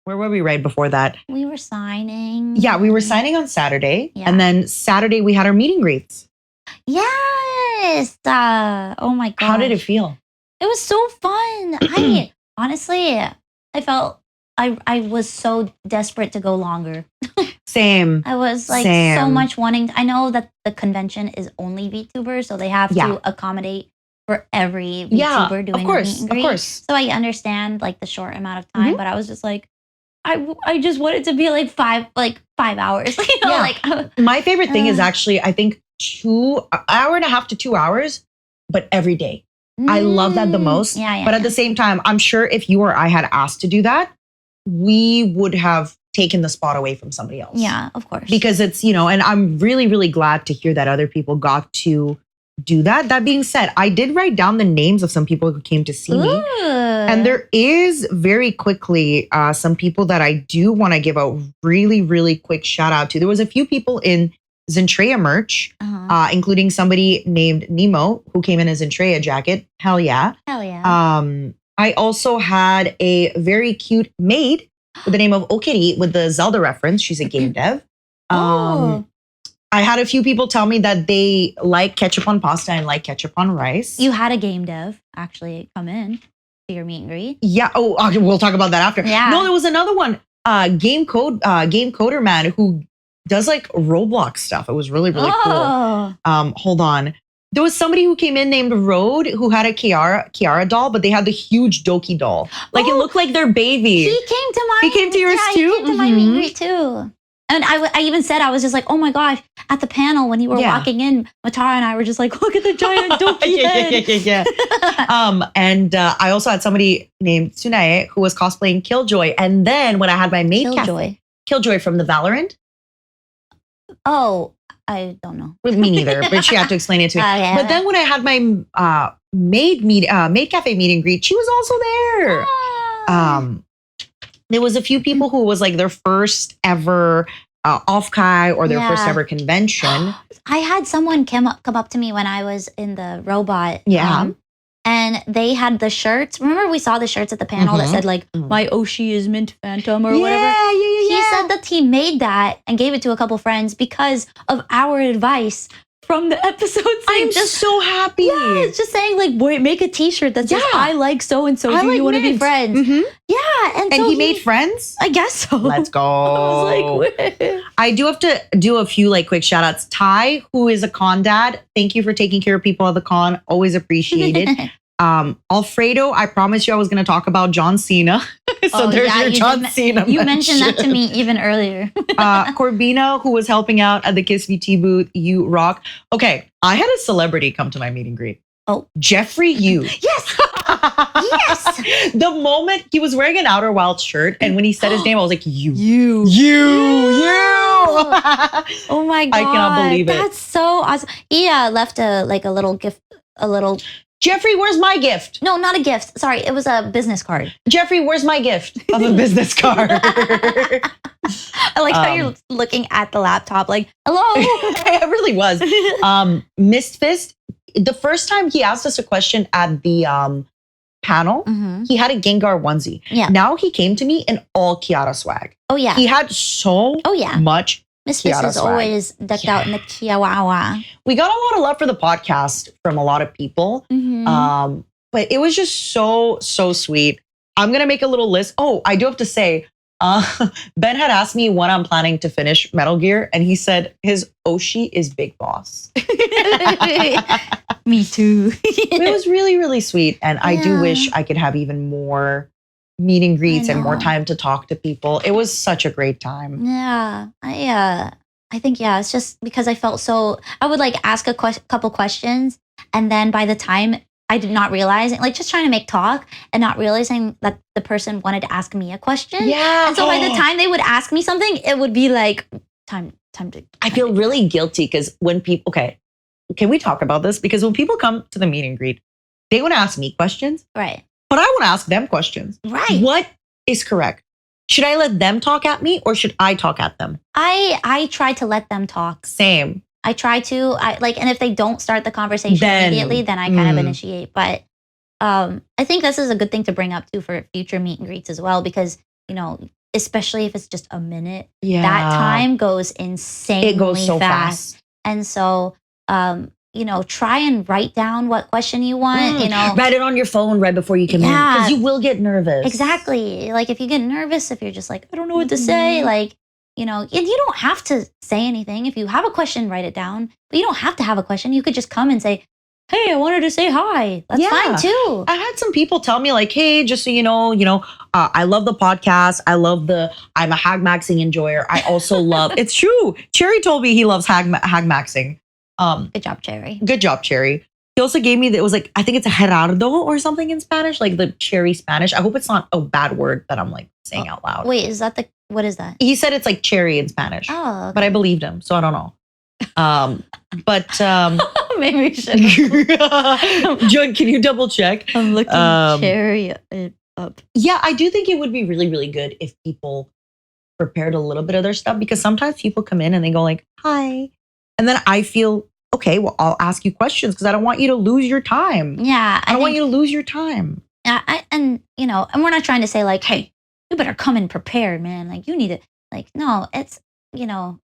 Where were we right before that? We were signing. Yeah, we were signing on Saturday. Yeah. And then Saturday we had our meet and greets. Yes. Oh my God. How did it feel? It was so fun. Honestly, I felt I was so desperate to go longer. Same. I was like so much wanting. I know that the convention is only VTubers, so they have to accommodate for every VTuber doing a meet and greet. Of course. So I understand like the short amount of time, but I was just like, I just want it to be like 5 hours. My favorite thing is actually, I think, 1.5 hours to 2 hours, but every day. I love that the most. But at the same time, I'm sure if you or I had asked to do that, we would have taken the spot away from somebody else. Yeah, of course. Because it's, and I'm really, really glad to hear that other people got to do that. That being said, I did write down the names of some people who came to see me. And there is very quickly some people that I do want to give a really, really quick shout out to. There was a few people in Zentrea merch, including somebody named Nemo who came in a Zentrea jacket. Hell yeah. Hell yeah. I also had a very cute maid with the name of Okiri with the Zelda reference. She's a game dev. I had a few people tell me that they like ketchup on pasta and like ketchup on rice. You had a game dev actually come in to your meet and greet. Yeah. Oh, okay, we'll talk about that after. Yeah. No, there was another one. Game coder man who does like Roblox stuff. It was really, really cool. Hold on. There was somebody who came in named Road who had a Kiara doll, but they had the huge Doki doll. Like it looked like their baby. He came to yours too? He came to my meet and greet too. And I even said, I was just like, oh my gosh, at the panel when you were walking in, Matara and I were just like, look at the giant Doki head. And I also had somebody named Tsunae who was cosplaying Killjoy. And then when I had my maid Killjoy from the Valorant. Oh, I don't know. Me neither, but she had to explain it to me. But then when I had my maid cafe meet and greet, she was also there. There was a few people who was like their first ever off-kai or their first ever convention. I had someone come up to me when I was in the robot. And they had the shirts. Remember we saw the shirts at the panel that said like, my Oshi is Mint Phantom or whatever? He said that he made that and gave it to a couple friends because of our advice from the episode. I'm just so happy. Yeah, it's just saying like, boy, make a t-shirt that says, I like so-and-so. Do you want to be friends? Yeah. And so he made friends? I guess so. Let's go. I was like, I do have to do a few like quick shout outs. Ty, who is a con dad. Thank you for taking care of people at the con. Always appreciated. Alfredo, I promised you I was going to talk about John Cena. There's your John Cena. You mentioned that to me even earlier. Corbina, who was helping out at the Kiss VT booth. You rock. Okay, I had a celebrity come to my meet and greet. Oh, Jeffrey Yu. Yes. Yes. The moment he was wearing an Outer Wilds shirt, and when he said his name, I was like, you. Oh my God. I cannot believe it. That's so awesome. He left a little gift, Jeffrey, where's my gift? No, not a gift. Sorry, it was a business card. Jeffrey, where's my gift of a business card? I like how you're looking at the laptop like, hello. I really was. Mistfist, the first time he asked us a question at the panel, he had a Gengar onesie. Yeah. Now he came to me in all Kiara swag. Oh, yeah. He had so much Miss Fish is always decked out in the Kiawawa. We got a lot of love for the podcast from a lot of people. But it was just so sweet. I'm going to make a little list. Oh, I do have to say, Ben had asked me when I'm planning to finish Metal Gear, and he said his Oshi is Big Boss. Me too. It was really, really sweet. And I do wish I could have even more meet and greets and more time to talk to people. It was such a great time. Yeah. I think, it's just because I felt I would like ask a couple questions. And then by the time I did not realize, like just trying to make talk and not realizing that the person wanted to ask me a question. Yeah. And so by the time they would ask me something, it would be like time to. I feel really guilty because when people, can we talk about this? Because when people come to the meet and greet, they want to ask me questions. Right. But I want to ask them questions. Right. What is correct? Should I let them talk at me or should I talk at them? I try to let them talk. Same. I try to, and if they don't start the conversation immediately, then I kind of initiate. But I think this is a good thing to bring up too for future meet and greets as well, because, especially if it's just a minute, Yeah. that time goes insanely It goes so fast. And so, try and write down what question you want, Write it on your phone right before you come in. Because you will get nervous. Exactly. Like if you get nervous, if you're just like, I don't know what to say, like, and you don't have to say anything. If you have a question, write it down. But you don't have to have a question. You could just come and say, hey, I wanted to say hi. That's fine too. I had some people tell me like, hey, just so you know, I love the podcast. I'm a hag maxing enjoyer. I also love, it's true. Cherry told me he loves hag maxing. Good job, Cherry. Good job, Cherry. He also gave me that, it was like, I think it's a Gerardo or something in Spanish, like the cherry Spanish. I hope it's not a bad word that I'm like saying out loud. Wait, what is that? He said it's like cherry in Spanish. Oh, okay. But I believed him, so I don't know. Maybe we should. John, can you double check? I'm looking cherry up. Yeah, I do think it would be really, really good if people prepared a little bit of their stuff, because sometimes people come in and they go like, hi. And then I feel, okay, well, I'll ask you questions because I don't want you to lose your time. Yeah. I don't want you to lose your time. And we're not trying to say like, hey, you better come in prepared, man. Like you need to, like, no, it's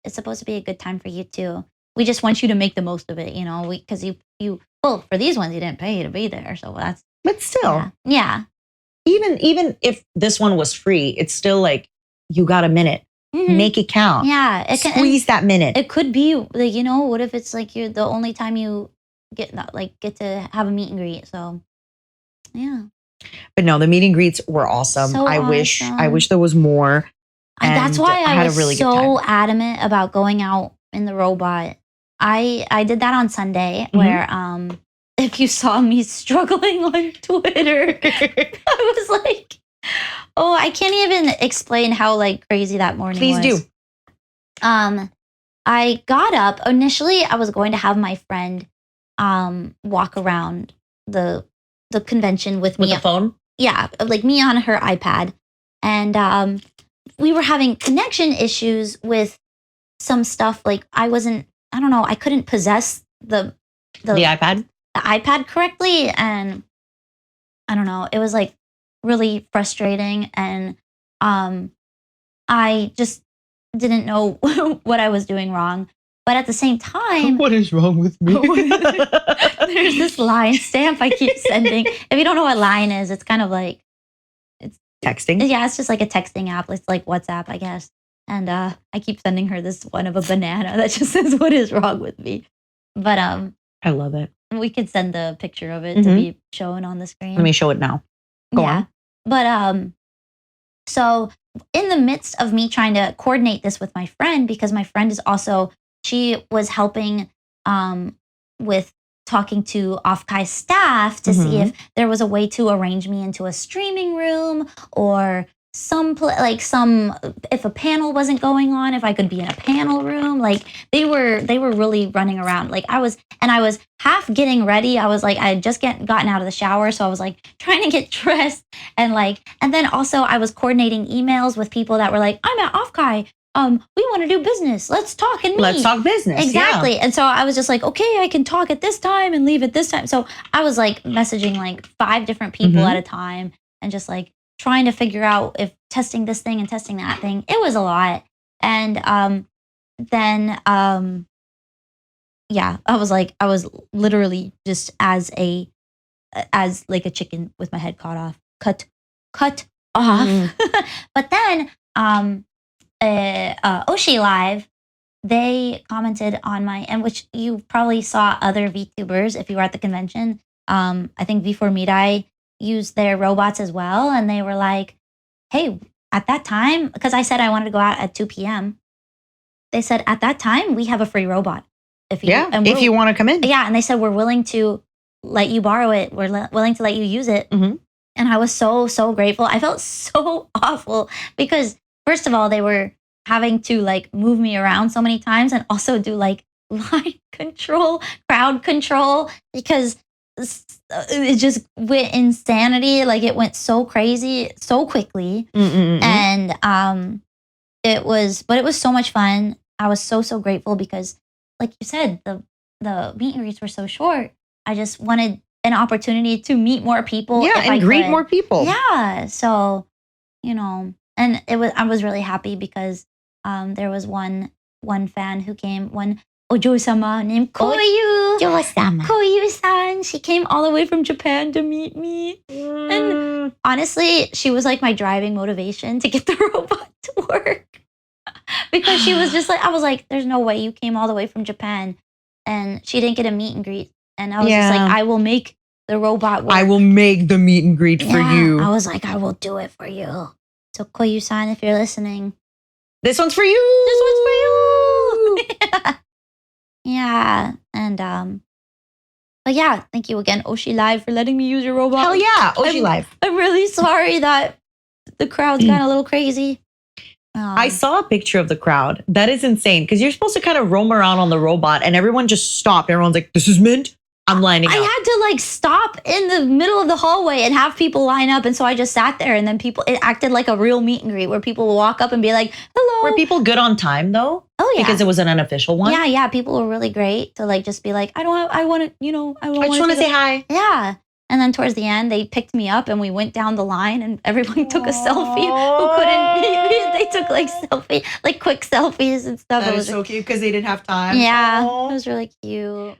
supposed to be a good time for you too. We just want you to make the most of it, because for these ones, you didn't pay to be there. So that's, but still, yeah. Even if this one was free, it's still like, you got a minute. Mm-hmm. Make it count. Yeah. Squeeze that minute. It could be like, what if it's like you're the only time you get to have a meet and greet. So yeah. But no, the meet and greets were awesome. So I wish there was more. That's why I was really so adamant about going out in the robot. I did that on Sunday, where if you saw me struggling on Twitter, I was like, oh, I can't even explain how like crazy that morning was. Please do. I got up. Initially, I was going to have my friend walk around the convention with me. With the phone? Yeah, like me on her iPad. And we were having connection issues with some stuff. Like I couldn't possess the iPad? The iPad correctly. And I don't know, it was like really frustrating. And I just didn't know what I was doing wrong. But at the same time, what is wrong with me? There's this line stamp I keep sending. If you don't know what line is, it's kind of like, it's texting. Yeah, it's just like a texting app. It's like WhatsApp, I guess. And I keep sending her this one of a banana that just says, "What is wrong with me?" But I love it. We could send the picture of it to be shown on the screen. Let me show it now. Go on. But so in the midst of me trying to coordinate this with my friend, because my friend is also, she was helping with talking to Offkai's staff to see if there was a way to arrange me into a streaming room, or if a panel wasn't going on, if I could be in a panel room. Like they were really running around. Like I was half getting ready. I was like, I had just gotten out of the shower, so I was like trying to get dressed, and then also I was coordinating emails with people that were like, I'm at Offkai. We want to do business. Let's talk and meet. Let's talk business. Exactly. Yeah. And so I was just like, okay, I can talk at this time and leave at this time. So I was like messaging like 5 different people at a time, and just like trying to figure out if testing this thing and testing that thing. It was a lot. And then I was literally just as like a chicken with my head cut off. But then Oshi Live, they commented on and which you probably saw other VTubers if you were at the convention. I think V4 Mirai used their robots as well, and they were like, hey, at that time, because I said I wanted to go out at 2 p.m., they said at that time we have a free robot if you want to come in. Yeah, and they said we're willing to let you borrow it, we're willing to let you use it. And I was so grateful. I felt so awful because first of all, they were having to like move me around so many times, and also do like line control, crowd control, because it just went insanity. Like it went so crazy so quickly. And it was so much fun. I was so grateful because, like you said, the meet and greets were so short. I just wanted an opportunity to meet more people. Yeah, and greet more people. Yeah. So, And I was really happy because there was one fan who came, one Ojo-sama named Koyu. Ojo-sama. Koyu-san. She came all the way from Japan to meet me. And honestly, she was like my driving motivation to get the robot to work. Because she was just like, I was like, there's no way you came all the way from Japan. And she didn't get a meet and greet. And I was just like, I will make the robot work. I will make the meet and greet for you. I was like, I will do it for you. So Koyu-san, if you're listening. This one's for you. This one's for you. Yeah. And but yeah, thank you again, Oshi Live, for letting me use your robot. Hell yeah, Oshi Live. I'm really sorry that the crowd's got a little crazy. I saw a picture of the crowd. That is insane because you're supposed to kind of roam around on the robot and everyone just stopped. Everyone's like, this is mint. I'm lining up. I had to like stop in the middle of the hallway and have people line up. And so I just sat there and then it acted like a real meet and greet where people will walk up and be like, hello. Were people good on time though? Oh yeah. Because it was an unofficial one? Yeah. People were really great to like just be like, I just want to say hi. Yeah. And then towards the end, they picked me up and we went down the line and everyone took a selfie. Who couldn't? They took like quick selfies and stuff. That is so cute because they didn't have time. Yeah, it was really cute.